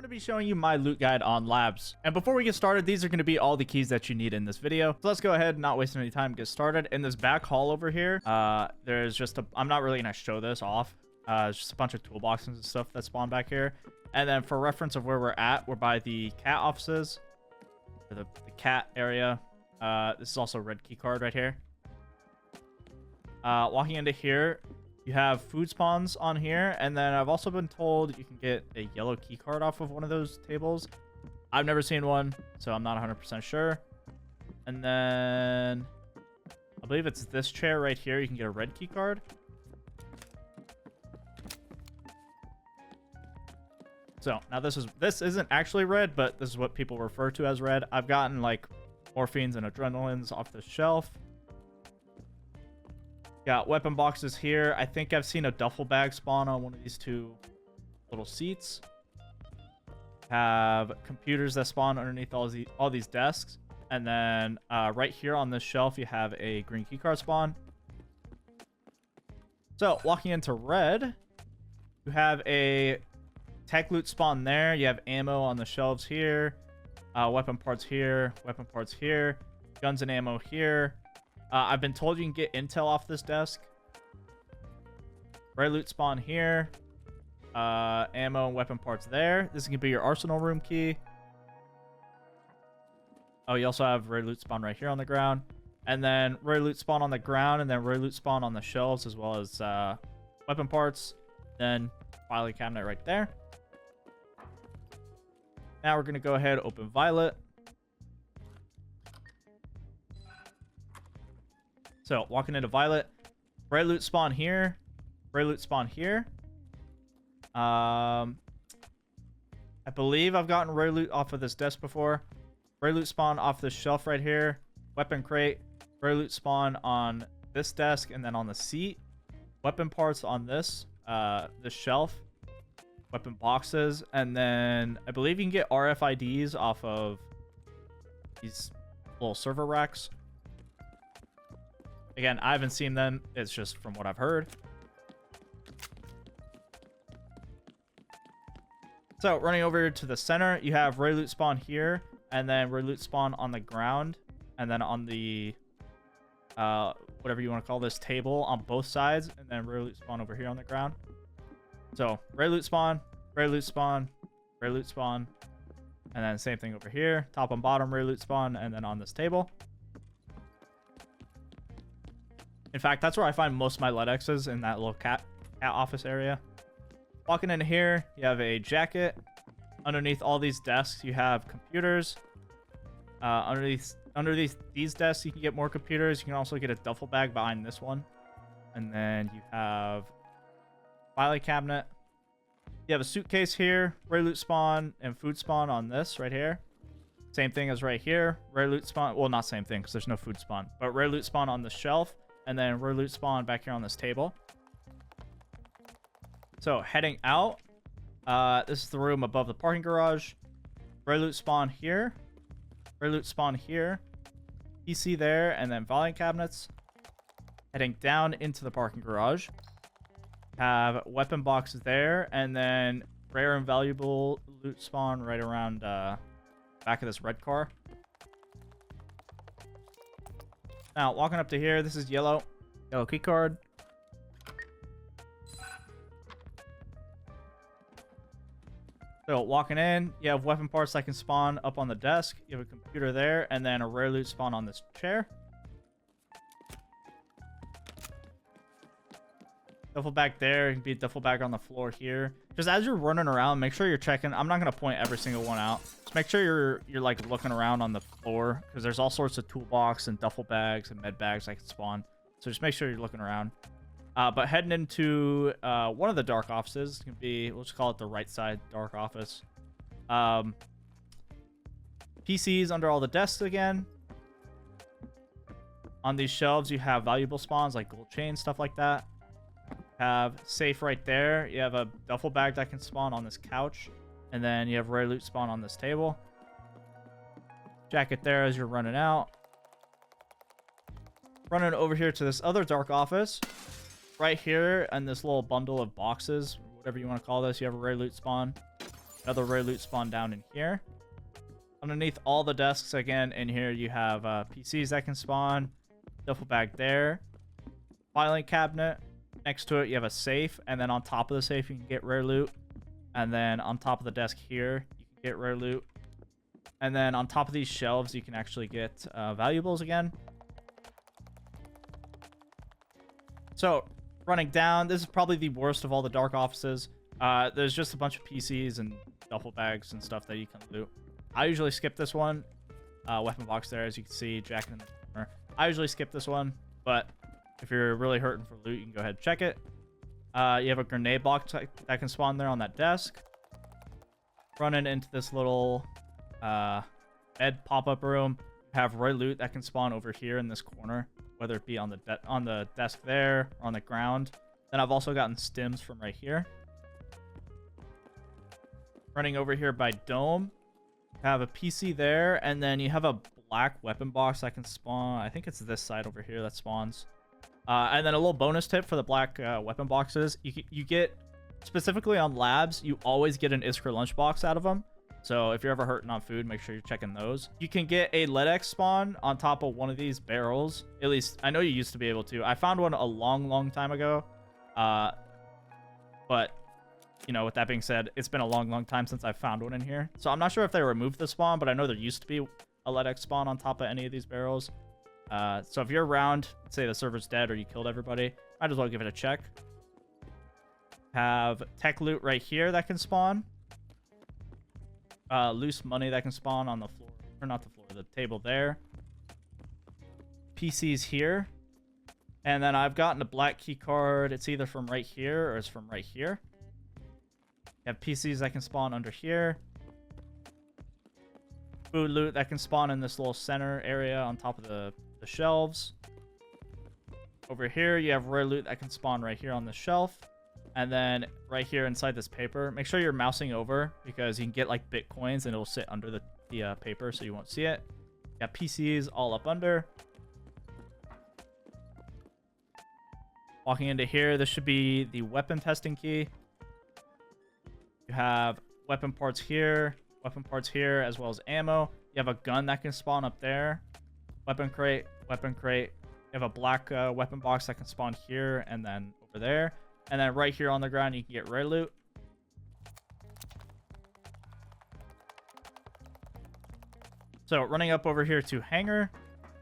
going to be showing you my loot guide on labs. And before we get started, these are going to be all the keys that you need in this video. So let's go ahead, not wasting any time, get started. In this back hall over here, there's just a, I'm not really going to show this off. It's just a bunch of toolboxes and stuff that spawn back here. And then for reference of where we're at, we're by the cat offices, or the cat area. This is also a red key card right here. Walking into here, you have food spawns on here, and then I've also been told you can get a yellow key card off of one of those tables. I've never seen one, so I'm not 100% sure. And then I believe it's this chair right here. You can get a red key card. So now this isn't actually red, but this is what people refer to as red. I've gotten like morphines and adrenalines off the shelf. Got weapon boxes here. I think I've seen a duffel bag spawn on one of these two little seats. Have computers that spawn underneath all these desks. And then right here on this shelf, you have a green keycard spawn. So walking into red, you have a tech loot spawn there. You have ammo on the shelves here. Weapon parts here. Weapon parts here. Guns and ammo here. I've been told you can get intel off this desk. Red loot spawn here. Ammo and weapon parts there. This is going to be your arsenal room key. Oh, you also have red loot spawn right here on the ground. And then red loot spawn on the ground. And then red loot spawn on the shelves as well as weapon parts. Then filing cabinet right there. Now we're going to go ahead, open Violet. So, walking into Violet, red loot spawn here, red loot spawn here. I believe I've gotten red loot off of this desk before. Red loot spawn off this shelf right here. Weapon crate, red loot spawn on this desk and then on the seat. Weapon parts on this shelf. Weapon boxes, and then I believe you can get RFIDs off of these little server racks. Again, I haven't seen them. It's just from what I've heard. So running over to the center, you have red loot spawn here, and then red loot spawn on the ground, and then on the whatever you want to call this table on both sides, and then red loot spawn over here on the ground. So red loot spawn, red loot spawn, red loot spawn, and then same thing over here, top and bottom red loot spawn, and then on this table. In fact, that's where I find most of my LEDXs, in that little cat office area. Walking in here, you have a jacket. Underneath all these desks, you have computers. Underneath these desks, you can get more computers. You can also get a duffel bag behind this one. And then you have filing cabinet. You have a suitcase here, red loot spawn, and food spawn on this right here. Same thing as right here. Red loot spawn, well, not same thing because there's no food spawn, but red loot spawn on the shelf. And then red loot spawn back here on this table. So heading out, this is the room above the parking garage. Red loot spawn here. Red loot spawn here. PC there, and then filing cabinets. Heading down into the parking garage. Have weapon boxes there, and then rare and valuable loot spawn right around back of this red car. Now, walking up to here, this is yellow key card. So, walking in, you have weapon parts that can spawn up on the desk. You have a computer there, and then a rare loot spawn on this chair. Duffel bag there. It can be a duffel bag on the floor here. Just as you're running around, make sure you're checking. I'm not going to point every single one out. Just make sure you're like looking around on the floor, because there's all sorts of toolbox and duffel bags and med bags that can spawn. So just make sure you're looking around. But heading into one of the dark offices, can be, we'll just call it the right side dark office. PCs under all the desks again. On these shelves, you have valuable spawns like gold chain, stuff like that. Have safe right there. You have a duffel bag that can spawn on this couch, and then you have rare loot spawn on this table. Jacket there as you're running out. Running over here to this other dark office. Right here, and this little bundle of boxes, whatever you want to call this, you have a rare loot spawn. Another rare loot spawn down in here. Underneath all the desks, again, in here, you have PCs that can spawn. Duffel bag there. Filing cabinet. Next to it, you have a safe. And then on top of the safe, you can get rare loot. And then on top of the desk here, you can get rare loot. And then on top of these shelves, you can actually get valuables again. So, running down, this is probably the worst of all the dark offices. There's just a bunch of PCs and duffel bags and stuff that you can loot. I usually skip this one. Weapon box there, as you can see, jacket in the corner. I usually skip this one, but if you're really hurting for loot, you can go ahead and check it. You have a grenade box that can spawn there on that desk. Running into this little bed pop-up room. You have rare loot that can spawn over here in this corner, whether it be on the desk there or on the ground. Then I've also gotten stims from right here. Running over here by dome, you have a PC there, and then you have a black weapon box that can spawn. I think it's this side over here that spawns. And then a little bonus tip for the black weapon boxes. You get, specifically on labs, you always get an Iskra lunchbox out of them. So if you're ever hurting on food, make sure you're checking those. You can get a LEDX spawn on top of one of these barrels. At least, I know you used to be able to. I found one a long time ago. But, you know, with that being said, it's been a long time since I found one in here. So I'm not sure if they removed the spawn, but I know there used to be a LEDX spawn on top of any of these barrels. So if you're around, say the server's dead or you killed everybody, might as well give it a check. Have tech loot right here that can spawn. Loose money that can spawn on the floor, or not the floor, the table there. PCs here. And then I've gotten a black key card. It's either from right here or it's from right here. You have PCs that can spawn under here. Food loot that can spawn in this little center area on top of the shelves. Over here, you have rare loot that can spawn right here on the shelf. And then right here inside this paper, make sure you're mousing over because you can get like bitcoins and it'll sit under the paper so you won't see it. You got PCs all up under. Walking into here, this should be the weapon testing key. You have weapon parts here, as well as ammo. You have a gun that can spawn up there. Weapon crate, weapon crate. You have a black weapon box that can spawn here and then over there. And then right here on the ground, you can get rare loot. So running up over here to Hangar,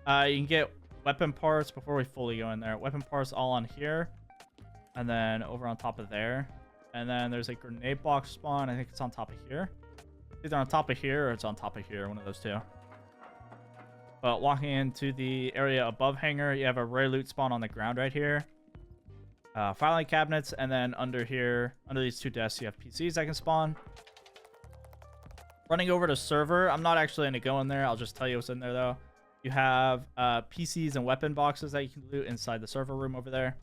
you can get weapon parts before we fully go in there. Weapon parts all on here. And then over on top of there. And then there's a grenade box spawn. I think it's on top of here. Either on top of here or it's on top of here. One of those two. But walking into the area above Hangar, you have a rare loot spawn on the ground right here. Filing cabinets, and then under here, under these two desks, you have PCs that can spawn. Running over to server, I'm not actually going to go in there. I'll just tell you what's in there, though. You have PCs and weapon boxes that you can loot inside the server room over there.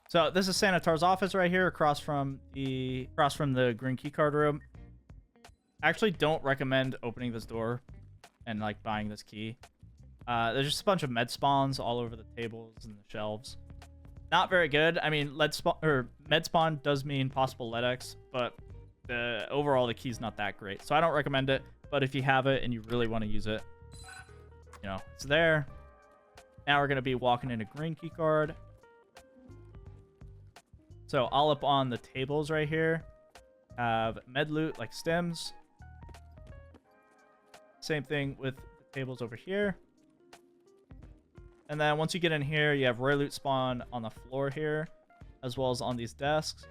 So this is Sanitar's office right here, across from the green keycard room. I actually don't recommend opening this door and like buying this key. There's just a bunch of med spawns all over the tables and the shelves. Not very good. I mean, med spawn does mean possible LEDX, but overall the key's not that great. So I don't recommend it. But if you have it and you really want to use it, you know, it's there. Now we're going to be walking into green key card. So all up on the tables right here have med loot like stims. Same thing with the tables over here. And then once you get in here, you have rare loot spawn on the floor here, as well as on these desks.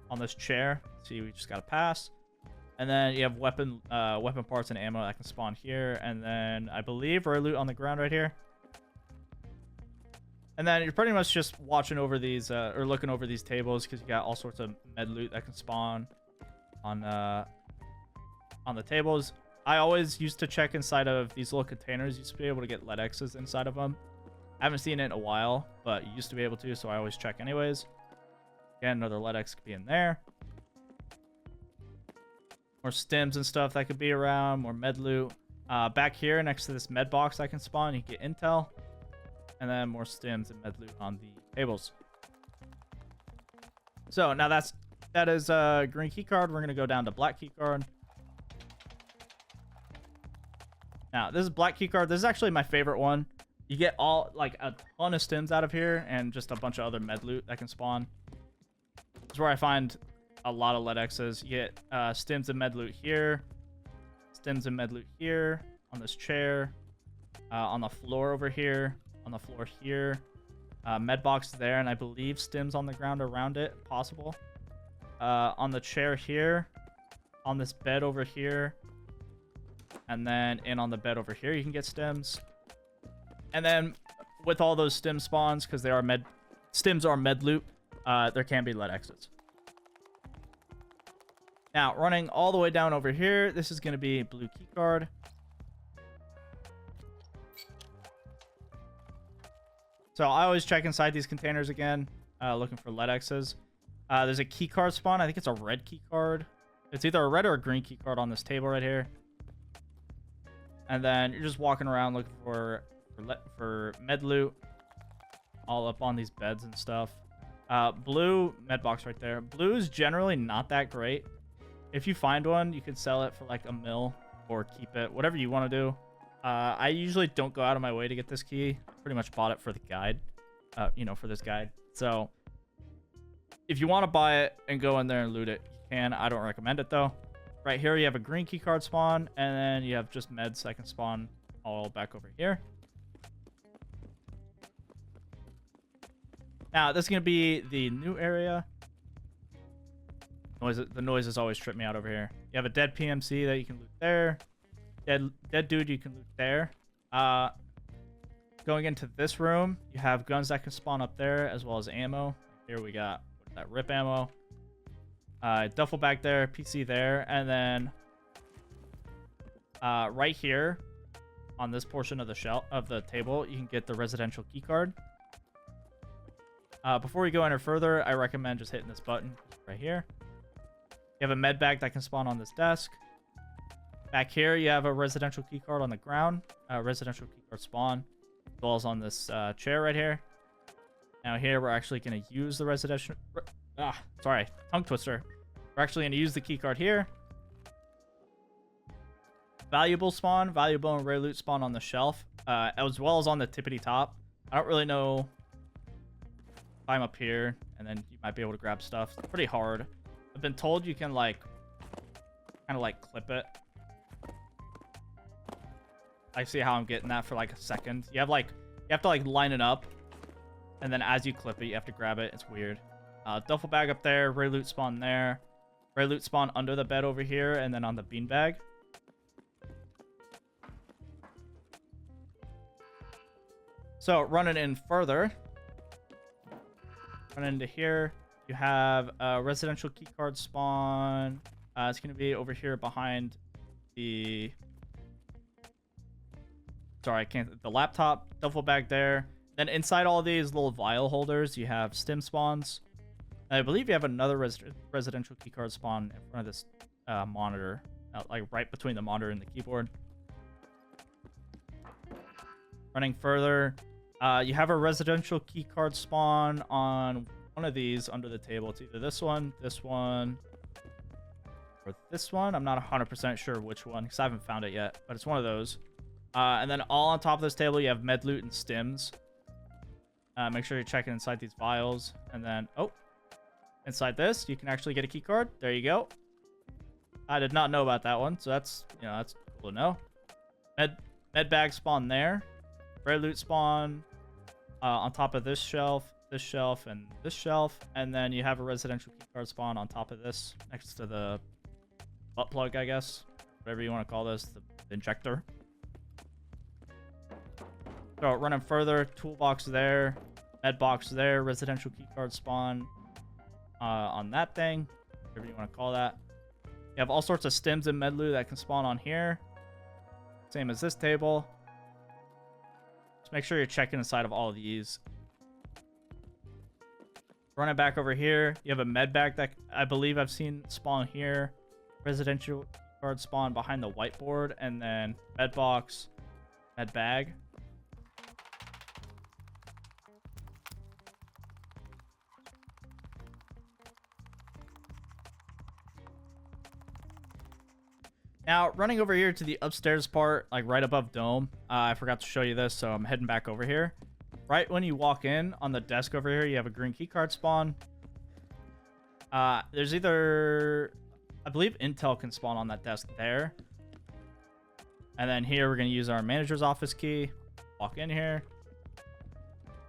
On this chair. See, we just got to pass. And then you have weapon parts and ammo that can spawn here. And then I believe rare loot on the ground right here. And then you're pretty much just watching over these, or looking over these tables, because you got all sorts of med loot that can spawn on the tables. I always used to check inside of these little containers. Used to be able to get LEDXs inside of them. I haven't seen it in a while, but you used to be able to, so I always check anyways. Again, another LEDX could be in there. More stims and stuff that could be around. More med loot. Back here next to this med box I can spawn, you can get intel. And then more stims and med loot on the tables. So now that is a green key card. We're gonna go down to black key card. Now this is black key card. This is actually my favorite one. You get all like a ton of stims out of here and just a bunch of other med loot that can spawn. This is where I find a lot of lead X's. You get stims and med loot here, stims and med loot here on this chair, on the floor over here, on the floor here, med box there, and I believe stims on the ground around it, possible. On the chair here, on this bed over here, and then in on the bed over here, you can get stims. And then with all those stim spawns, because they are stims are med loot, there can be lead exits. Now, running all the way down over here, this is going to be blue key card. So I always check inside these containers again, looking for lead X's. There's a key card spawn. I think it's a red key card. It's either a red or a green key card on this table right here. And then you're just walking around looking for med loot, all up on these beds and stuff. Blue med box right there. Blue is generally not that great. If you find one, you can sell it for like a mil or keep it, whatever you want to do. I usually don't go out of my way to get this key. I pretty much bought it for the guide, for this guide. So if you want to buy it and go in there and loot it, you can. I don't recommend it though. Right here, you have a green key card spawn, and then you have just meds that can spawn all back over here. Now, this is going to be the new area. The noises always trip me out over here. You have a dead PMC that you can loot there. Dead dude you can loot there. Going into this room, you have guns that can spawn up there, as well as ammo. Here we got that rip ammo. Duffel bag there, PC there, and then right here on this portion of the shelf of the table, you can get the residential key card. Before you go any further, I recommend just hitting this button right here. You have a med bag that can spawn on this desk. Back here, you have a residential key card on the ground, residential key card spawn, as well as on this chair right here. Now here, we're actually going to use the residential... sorry, tongue twister. We're actually going to use the key card here. Valuable spawn, valuable and rare loot spawn on the shelf, as well as on the tippity top. I don't really know... Climb up here, and then you might be able to grab stuff. It's pretty hard. I've been told you can kind of clip it. I see how I'm getting that for like a second. You have to line it up, and then as you clip it, you have to grab it. It's weird. Duffel bag up there, rare loot spawn there, rare loot spawn under the bed over here, and then on the beanbag. So running in further. Run into here, you have a residential key card spawn. It's going to be over here behind the... Sorry, the laptop, duffel bag there. Then inside all these little vial holders, you have stim spawns. And I believe you have another residential key card spawn in front of this monitor, like right between the monitor and the keyboard. Running further... you have a residential key card spawn on one of these under the table. It's either this one, or this one. I'm not 100% sure which one because I haven't found it yet, but it's one of those. And then all on top of this table, you have med loot and stims. Make sure you're checking inside these vials. And then, inside this, you can actually get a key card. There you go. I did not know about that one, so that's cool to know. Med bag spawn there. Rare loot spawn on top of this shelf, and this shelf, and then you have a residential key card spawn on top of this, next to the butt plug, I guess, whatever you want to call this, the injector. So running further, toolbox there, med box there, residential key card spawn on that thing, whatever you want to call that. You have all sorts of stims and med loot that can spawn on here, same as this table. Make sure you're checking inside of all of these. Running back over here, you have a med bag that I believe I've seen spawn here. Residential card spawn behind the whiteboard, and then med box, med bag. Now, running over here to the upstairs part, like right above Dome, I forgot to show you this, so I'm heading back over here. Right when you walk in, on the desk over here, you have a green keycard spawn. There's either, I believe Intel can spawn on that desk there. And then here, we're going to use our manager's office key. Walk in here.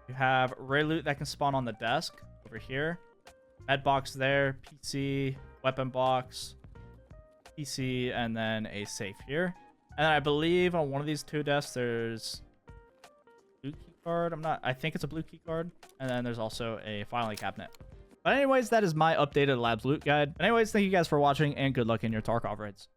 You have Ray Loot that can spawn on the desk over here. Med box there, PC, weapon box, PC, and then a safe here. And then I believe on one of these two desks, there's blue key card. I think it's a blue key card. And then there's also a filing cabinet. But anyways, that is my updated labs loot guide. But anyways, thank you guys for watching and good luck in your Tarkov raids.